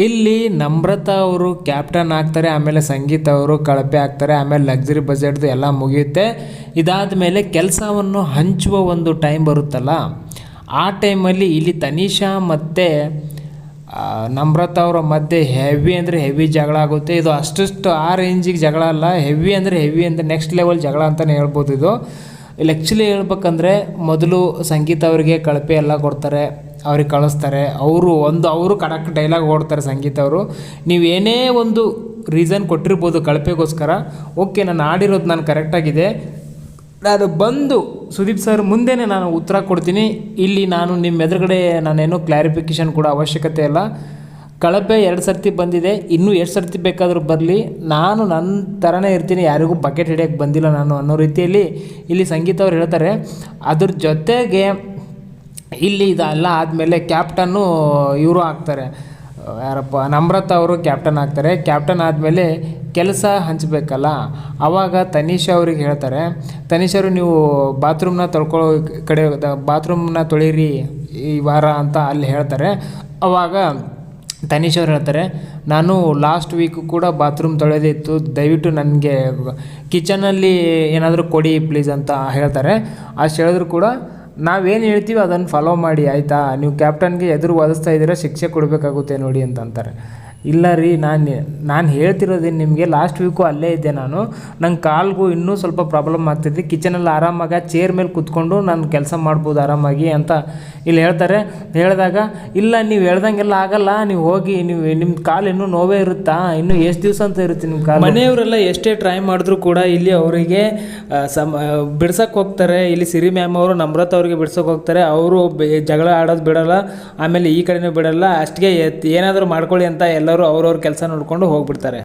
ಇಲ್ಲಿ ನಮ್ರತಾ ಅವರು ಕ್ಯಾಪ್ಟನ್ ಆಗ್ತಾರೆ, ಆಮೇಲೆ ಸಂಗೀತ ಅವರು ಕಳಪೆ ಆಗ್ತಾರೆ, ಆಮೇಲೆ ಲಕ್ಸುರಿ ಬಜೆಟ್ದು ಎಲ್ಲ ಮುಗಿಯುತ್ತೆ. ಇದಾದ ಮೇಲೆ ಕೆಲಸವನ್ನು ಹಂಚುವ ಒಂದು ಟೈಮ್ ಬರುತ್ತಲ್ಲ, ಆ ಟೈಮಲ್ಲಿ ಇಲ್ಲಿ ತನಿಷಾ ಮತ್ತು ನಮ್ರತಾ ಅವರ ಮಧ್ಯೆ ಹೆವಿ ಅಂದರೆ ಹೆವಿ ಜಗಳ ಆಗುತ್ತೆ. ಇದು ಅಷ್ಟು ಆ ರೇಂಜಿಗೆ ಜಗಳ ಅಲ್ಲ, ಹೆವಿ ಅಂದರೆ ನೆಕ್ಸ್ಟ್ ಲೆವೆಲ್ ಜಗಳ ಅಂತಲೇ ಹೇಳ್ಬೋದು. ಇಲ್ಲಿ ಆ್ಯಕ್ಚುಲಿ ಹೇಳ್ಬೇಕಂದ್ರೆ ಮೊದಲು ಸಂಗೀತ ಅವರಿಗೆ ಕಳಪೆ ಎಲ್ಲ ಕೊಡ್ತಾರೆ, ಅವ್ರಿಗೆ ಕಳಿಸ್ತಾರೆ. ಅವರು ಕಡಕ್ ಡೈಲಾಗ್ ಓಡ್ತಾರೆ ಸಂಗೀತ ಅವರು. ನೀವು ಏನೇ ಒಂದು ರೀಸನ್ ಕೊಟ್ಟಿರ್ಬೋದು ಕಳಪೆಗೋಸ್ಕರ, ಓಕೆ ನಾನು ಆಡಿರೋದು ನಾನು ಕರೆಕ್ಟಾಗಿದೆ, ನಾನು ಬಂದು ಸುದೀಪ್ ಸರ್ ಮುಂದೆನೇ ನಾನು ಉತ್ತರ ಕೊಡ್ತೀನಿ, ಇಲ್ಲಿ ನಾನು ನಿಮ್ಮ ಎದುರುಗಡೆ ನಾನೇನು ಕ್ಲಾರಿಫಿಕೇಷನ್ ಕೂಡ ಅವಶ್ಯಕತೆ ಇಲ್ಲ. ಕಳಪೆ 2 ಸರ್ತಿ ಬಂದಿದೆ, ಇನ್ನೂ ಎಷ್ಟು ಸರ್ತಿ ಬೇಕಾದರೂ ಬರಲಿ, ನಾನು ನನ್ನ ಥರನೇ ಇರ್ತೀನಿ, ಯಾರಿಗೂ ಬಕೆಟ್ ಹಿಡಿಯೋಕ್ಕೆ ಬಂದಿಲ್ಲ ನಾನು ಅನ್ನೋ ರೀತಿಯಲ್ಲಿ ಇಲ್ಲಿ ಸಂಗೀತ ಅವ್ರು ಹೇಳ್ತಾರೆ. ಅದ್ರ ಜೊತೆಗೆ ಇಲ್ಲಿ ಇದೆಲ್ಲ ಆದಮೇಲೆ ಕ್ಯಾಪ್ಟನ್ನು ಇವರು ಆಗ್ತಾರೆ, ಯಾರಪ್ಪ ನಮ್ರತಾ ಅವರು ಕ್ಯಾಪ್ಟನ್ ಆಗ್ತಾರೆ. ಕ್ಯಾಪ್ಟನ್ ಆದಮೇಲೆ ಕೆಲಸ ಹಂಚಬೇಕಲ್ಲ, ಆವಾಗ ತನಿಷಾ ಅವ್ರಿಗೆ ಹೇಳ್ತಾರೆ, ತನಿಷಾ ಅವರು ನೀವು ಬಾತ್ರೂಮ್ನ ಬಾತ್ರೂಮ್ನ ತೊಳೀರಿ ಈ ವಾರ ಅಂತ ಅಲ್ಲಿ ಹೇಳ್ತಾರೆ. ಆವಾಗ ತನಿಷಾ ಅವ್ರು ಹೇಳ್ತಾರೆ, ನಾನು ಲಾಸ್ಟ್ ವೀಕು ಕೂಡ ಬಾತ್ರೂಮ್ ತೊಳೆದಿತ್ತು, ದಯವಿಟ್ಟು ನನಗೆ ಕಿಚನಲ್ಲಿ ಏನಾದರೂ ಕೊಡಿ ಪ್ಲೀಸ್ ಅಂತ ಹೇಳ್ತಾರೆ. ಅಷ್ಟು ಹೇಳಿದ್ರು ಕೂಡ ನಾವೇನು ಹೇಳ್ತೀವಿ ಅದನ್ನು ಫಾಲೋ ಮಾಡಿ ಆಯಿತಾ, ನೀವು ಕ್ಯಾಪ್ಟನ್ಗೆ ಎದುರು ವಾದಿಸ್ತಾ ಇದ್ದೀರಾ, ಶಿಕ್ಷೆ ಕೊಡಬೇಕಾಗುತ್ತೆ ನೋಡಿ ಅಂತ ಅಂತಾರೆ. ಇಲ್ಲ ರೀ, ನಾನು ಹೇಳ್ತಿರೋದೇನು ನಿಮಗೆ, ಲಾಸ್ಟ್ ವೀಕು ಅಲ್ಲೇ ಇದ್ದೆ ನಾನು, ನಂಗೆ ಕಾಲ್ಗೂ ಇನ್ನೂ ಸ್ವಲ್ಪ ಪ್ರಾಬ್ಲಮ್ ಆಗ್ತಿದೆ, ಕಿಚನಲ್ಲಿ ಆರಾಮಾಗಿ ಚೇರ್ ಮೇಲೆ ಕೂತ್ಕೊಂಡು ನಾನು ಕೆಲಸ ಮಾಡ್ಬೋದು ಆರಾಮಾಗಿ ಅಂತ ಇಲ್ಲಿ ಹೇಳ್ತಾರೆ. ಹೇಳಿದಾಗ ಇಲ್ಲ ನೀವು ಹೇಳ್ದಂಗೆಲ್ಲ ಆಗಲ್ಲ, ನೀವು ಹೋಗಿ ನಿಮ್ಮ ಕಾಲು ಇನ್ನೂ ನೋವೇ ಇರುತ್ತಾ, ಇನ್ನೂ ಎಷ್ಟು ದಿವಸ ಅಂತ ಇರುತ್ತೆ ನಿಮ್ಮ ಕಾಲು. ಮನೆಯವರೆಲ್ಲ ಎಷ್ಟೇ ಟ್ರೈ ಮಾಡಿದ್ರು ಕೂಡ ಇಲ್ಲಿ ಅವರಿಗೆ ಬಿಡ್ಸೋಕ್ಕೆ ಹೋಗ್ತಾರೆ. ಇಲ್ಲಿ ಸಿರಿ ಮ್ಯಾಮ್ ಅವರು ನಮ್ರತಾ ಅವರಿಗೆ ಬಿಡ್ಸೋಕೆ ಹೋಗ್ತಾರೆ, ಅವರು ಜಗಳ ಆಡೋದು ಬಿಡೋಲ್ಲ, ಆಮೇಲೆ ಈ ಕಡೆನೂ ಬಿಡೋಲ್ಲ, ಅಷ್ಟಿಗೆ ಏನಾದರೂ ಮಾಡ್ಕೊಳ್ಳಿ ಅಂತ ಎಲ್ಲರೂ ಅವ್ರವ್ರ ಕೆಲಸ ನೋಡಿಕೊಂಡು ಹೋಗ್ಬಿಡ್ತಾರೆ.